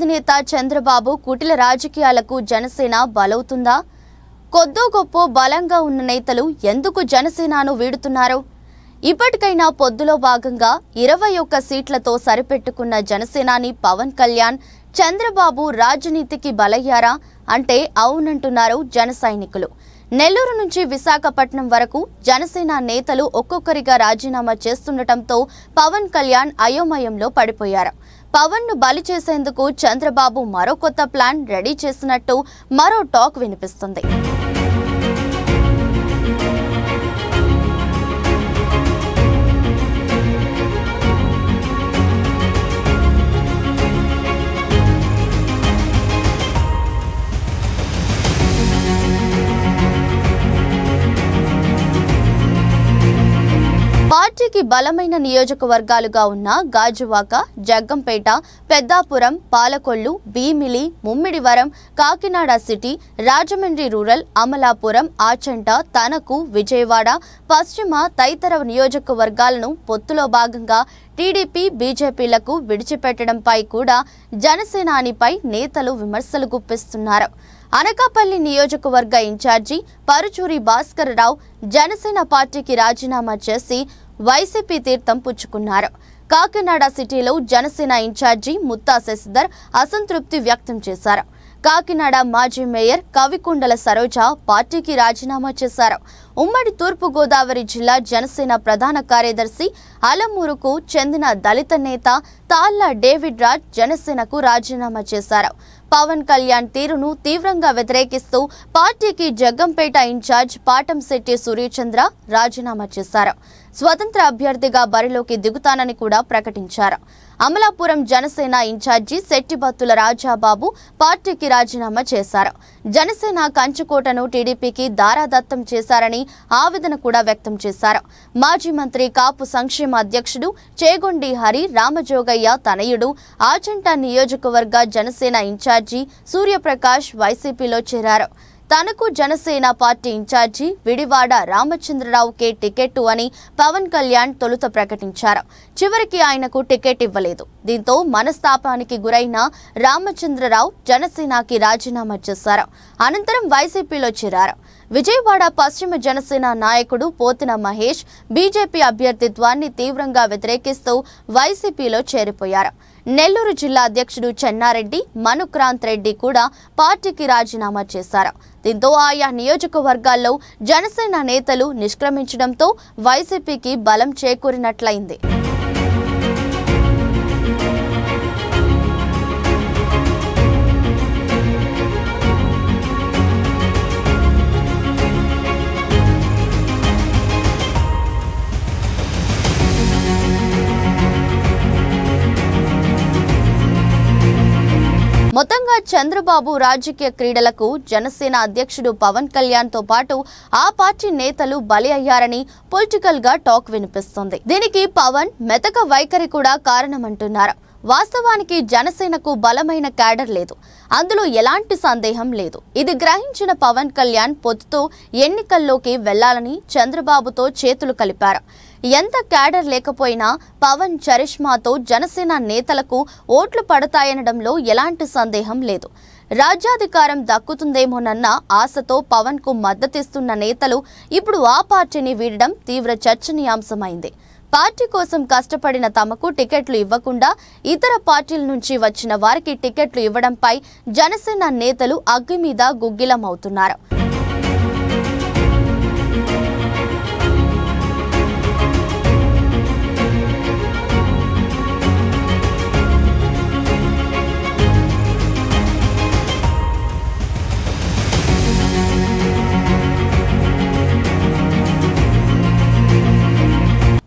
అధినేత చంద్రబాబు కుటిల రాజకీయాలకు జనసేన బలవుతుందా? కొద్దో గొప్ప బలంగా ఉన్న నేతలు ఎందుకు జనసేనను వీడుతున్నారు? ఇప్పటికైనా పొద్దులో భాగంగా 21 సీట్లతో సరిపెట్టుకున్న జనసేనాని పవన్ కళ్యాణ్ చంద్రబాబు రాజనీతికి బలయ్యారా అంటే అవునంటున్నారు జన సైనికులు. నెల్లూరు నుంచి విశాఖపట్నం వరకు జనసేన నేతలు ఒక్కొక్కరిగా రాజీనామా చేస్తుండటంతో పవన్ కళ్యాణ్ అయోమయంలో పడిపోయారు. పవన్ ను బలి చేసేందుకు చంద్రబాబు మరో కొత్త ప్లాన్ రెడీ చేసినట్టు మరో టాక్ వినిపిస్తుంది. పార్టీకి బలమైన నియోజకవర్గాలుగా ఉన్న గాజువాక, జగ్గంపేట, పెద్దాపురం, పాలకొల్లు, భీమిలి, ముమ్మిడివరం, కాకినాడ సిటీ, రాజమండ్రి రూరల్, అమలాపురం, ఆచంట, తణుకు, విజయవాడ, పశ్చిమ తదితర నియోజకవర్గాలను పొత్తులో భాగంగా టీడీపీ, బీజేపీలకు విడిచిపెట్టడంపై కూడా జనసేనానిపై నేతలు విమర్శలు గుప్పిస్తున్నారు. అనకాపల్లి నియోజకవర్గ ఇన్ఛార్జి పరుచూరి భాస్కర్ రావు జనసేన పార్టీకి రాజీనామా చేసి వైసీపీ తీర్థం పుచ్చుకున్నారు. కాకినాడ సిటీలో జనసేన ఇన్ఛార్జి ముత్తా శశిధర్ అసంతృప్తి వ్యక్తం చేశారు. కాకినాడ మాజీ మేయర్ కవికుండల సరోజ పార్టీకి రాజీనామా చేశారు. ఉమ్మడి తూర్పుగోదావరి జిల్లా జనసేన ప్రధాన కార్యదర్శి అలమూరుకు చెందిన దళిత నేత తాళ్ల డేవిడ్ రాజ్ జనసేనకు రాజీనామా చేశారు. పవన్ కళ్యాణ్ తీరును తీవ్రంగా వ్యతిరేకిస్తూ పార్టీకి జగ్గంపేట ఇన్ఛార్జ్ పాటంశెట్టి సూర్యచంద్ర రాజీనామా చేశారు. స్వతంత్ర అభ్యర్థిగా బరిలోకి దిగుతానని కూడా ప్రకటించారు. అమలాపురం జనసేన ఇన్ఛార్జి శెట్టిబత్తుల రాజాబాబు పార్టీకి రాజీనామా చేశారు. జనసేన కంచుకోటను టీడీపీకి దారాదత్తం చేశారని ఆవేదన కూడా వ్యక్తం చేశారు. మాజీ మంత్రి కాపు సంక్షేమ అధ్యక్షుడు చేగొండి హరి రామజోగయ్య తనయుడు ఆచంట నియోజకవర్గ జనసేన ఇన్ఛార్జి సూర్యప్రకాష్ వైసీపీలో చేరారు. తనకు జనసేన పార్టీ ఇన్ఛార్జి విడివాడ రామచంద్రరావుకే టికెట్ అని పవన్ కళ్యాణ్ తొలుత ప్రకటించారు. చివరికి ఆయనకు టికెట్ ఇవ్వలేదు. దీంతో మనస్తాపానికి గురైన రామచంద్రరావు జనసేనకి రాజీనామా చేశారు. అనంతరం వైసీపీలో చేరారు. విజయవాడ పశ్చిమ జనసేన నాయకుడు పోతిన మహేష్ బీజేపీ అభ్యర్థిత్వాన్ని తీవ్రంగా వ్యతిరేకిస్తూ వైసీపీలో చేరిపోయారు. నెల్లూరు జిల్లా అధ్యక్షుడు చెన్నారెడ్డి, మనుక్రాంత్ రెడ్డి కూడా పార్టీకి రాజీనామా చేశారు. దీంతో ఆయా నియోజకవర్గాల్లో జనసేన నేతలు నిష్క్రమించడంతో వైసీపీకి బలం చేకూరినట్లయింది. మొత్తంగా చంద్రబాబు రాజకీయ క్రీడలకు జనసేన అధ్యక్షుడు పవన్ కళ్యాణ్ తో పాటు ఆ పార్టీ నేతలు బలి అయ్యారని పొలిటికల్ గా టాక్ వినిపిస్తుంది. దీనికి పవన్ మెతక వైఖరి కూడా కారణమంటున్నారు. వాస్తవానికి జనసేనకు బలమైన క్యాడర్ లేదు, అందులో ఎలాంటి సందేహం లేదు. ఇది గ్రహించిన పవన్ కళ్యాణ్ పొత్తుతో ఎన్నికల్లోకి వెళ్లాలని చంద్రబాబుతో చేతులు కలిపారు. ఎంత క్యాడర్ లేకపోయినా పవన్ చరిష్మాతో జనసేన నేతలకు ఓట్లు పడతాయనడంలో ఎలాంటి సందేహం లేదు. రాజ్యాధికారం దక్కుతుందేమోనన్న ఆశతో పవన్ కు మద్దతిస్తున్న నేతలు ఇప్పుడు ఆ పార్టీని వీడడం తీవ్ర చర్చనీయాంశమైంది. పార్టీ కోసం కష్టపడిన తమకు టికెట్లు ఇవ్వకుండా ఇతర పార్టీల నుంచి వచ్చిన వారికి టికెట్లు ఇవ్వడంపై జనసేన నేతలు అగ్గి మీద గుగ్గిలమవుతున్నారు.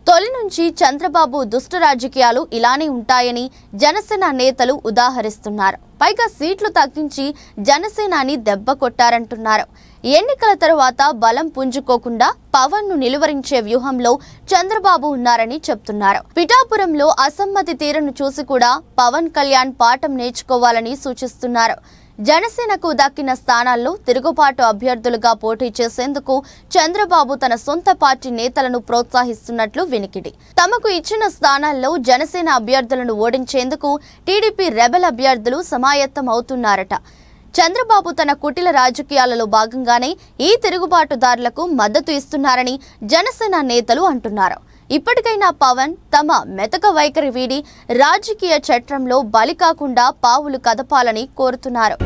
తొలి నుంచి చంద్రబాబు దుష్ట రాజకీయాలు ఇలానే ఉంటాయని జనసేన నేతలు ఉదాహరిస్తున్నారు. పైగా సీట్లు తగ్గించి జనసేనాని దెబ్బ కొట్టారంటున్నారు. ఎన్నికల తర్వాత బలం పుంజుకోకుండా పవన్ ను నిలువరించే వ్యూహంలో చంద్రబాబు ఉన్నారని చెప్తున్నారు. పిఠాపురంలో అసమ్మతి తీరును చూసి కూడా పవన్ కళ్యాణ్ పాఠం నేర్చుకోవాలని సూచిస్తున్నారు. జనసేనకు దక్కిన స్థానాల్లో తిరుగుబాటు అభ్యర్థులుగా పోటీ చేసేందుకు చంద్రబాబు తన సొంత పార్టీ నేతలను ప్రోత్సహిస్తున్నట్లు వినికిడి. తమకు ఇచ్చిన స్థానాల్లో జనసేన అభ్యర్థులను ఓడించేందుకు టీడీపీ రెబెల్ అభ్యర్థులు సమాయత్తం అవుతున్నారట. చంద్రబాబు తన కుటిల రాజకీయాలలో భాగంగానే ఈ తిరుగుబాటుదారులకు మద్దతు ఇస్తున్నారని జనసేన నేతలు అంటున్నారు. ఇప్పటికైనా పవన్ తమ మెతక వైఖరి వీడి రాజకీయ చట్రంలో బలి కాకుండా పావులు కదపాలని కోరుతున్నారు.